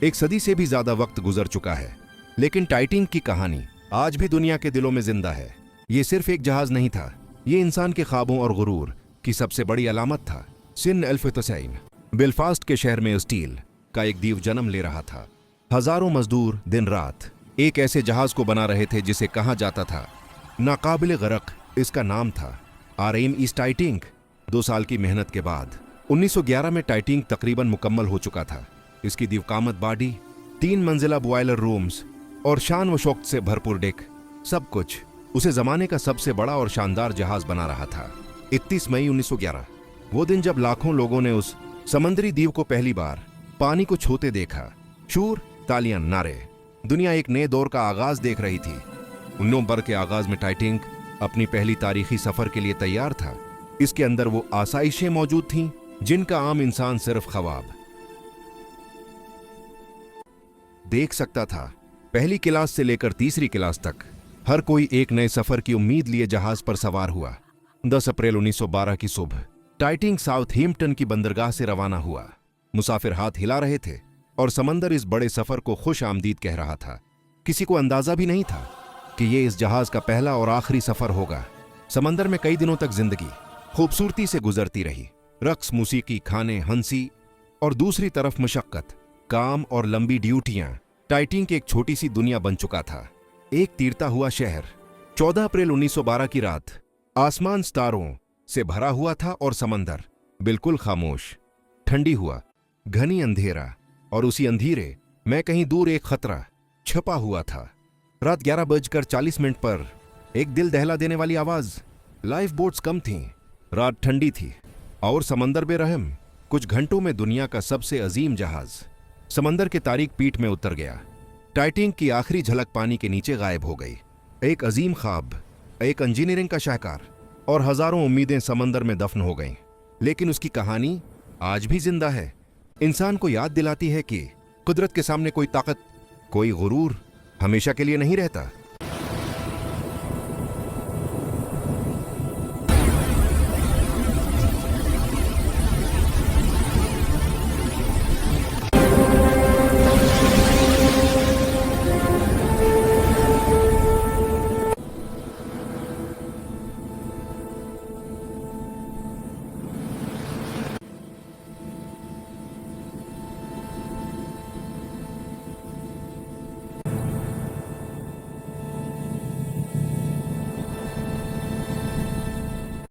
एक सदी से भी ज्यादा वक्त गुजर चुका है, लेकिन टाइटैनिक की कहानी आज भी दुनिया के दिलों में जिंदा है। ये सिर्फ एक जहाज नहीं था, ये इंसान के ख्वाबों और गुरूर की सबसे बड़ी अलामत था। सन 1990 बेलफास्ट के शहर में स्टील का एक द्वीप जन्म ले रहा था। हजारों मजदूर दिन रात एक ऐसे जहाज को बना रहे थे जिसे कहा जाता था नाकाबिले गरक। इसका नाम था RMS टाइटैनिक। 2 साल की मेहनत के बाद 1911 में टाइटैनिक तकरीबन मुकम्मल हो चुका था। इसकी दीवकामत बॉडी, 3 मंजिला बॉयलर रूम्स और शान व शौकत से भरपूर डेक, सब कुछ उसे जमाने का सबसे बड़ा और शानदार जहाज बना रहा था। 31 मई 1911 वो दिन जब लाखों लोगों ने उस समंदरी द्वीप को पहली बार पानी को छूते देखा। शूर, तालियां, नारे, दुनिया एक नए दौर का आगाज देख रही थी। 19 नवंबर के आगाज में टाइटैनिक अपनी पहली तारीखी सफर के लिए तैयार था। इसके अंदर वो आसाइशें मौजूद थीं जिनका आम इंसान सिर्फ ख्वाब देख सकता था। पहली क्लास से लेकर तीसरी क्लास तक हर कोई एक नए सफर की उम्मीद लिए जहाज पर सवार हुआ। 10 अप्रैल 1912 की सुबह टाइटैनिक साउथहैम्पटन की बंदरगाह से रवाना हुआ। मुसाफिर हाथ हिला रहे थे और समंदर इस बड़े सफर को खुश आमदीद कह रहा था। किसी को अंदाजा भी नहीं था कि ये इस जहाज का पहला और आखिरी सफर होगा। समंदर में कई दिनों तक जिंदगी खूबसूरती से गुजरती रही। रक्स, मौसीकी, खाने, हंसी और दूसरी तरफ मशक्कत, काम और लंबी ड्यूटियां। टाइटैनिक एक छोटी सी दुनिया बन चुका था, एक तीरता हुआ शहर। 14 अप्रैल 1912 की रात आसमान सितारों से भरा हुआ था और समंदर बिल्कुल खामोश। ठंडी हुआ, घनी अंधेरा, और उसी अंधेरे में कहीं दूर एक खतरा छपा हुआ था। रात 11:40 पर एक दिल दहला देने वाली आवाज। लाइफ बोट्स कम थीं, रात ठंडी थी और समंदर बेरहम। कुछ घंटों में दुनिया का सबसे अजीम जहाज समंदर के तारीक पीठ में उतर गया। टाइटैनिक की आखिरी झलक पानी के नीचे गायब हो गई। एक अजीम ख्वाब, एक इंजीनियरिंग का शाहकार और हजारों उम्मीदें समंदर में दफन हो गईं। लेकिन उसकी कहानी आज भी जिंदा है, इंसान को याद दिलाती है कि कुदरत के सामने कोई ताकत, कोई गुरूर हमेशा के लिए नहीं रहता।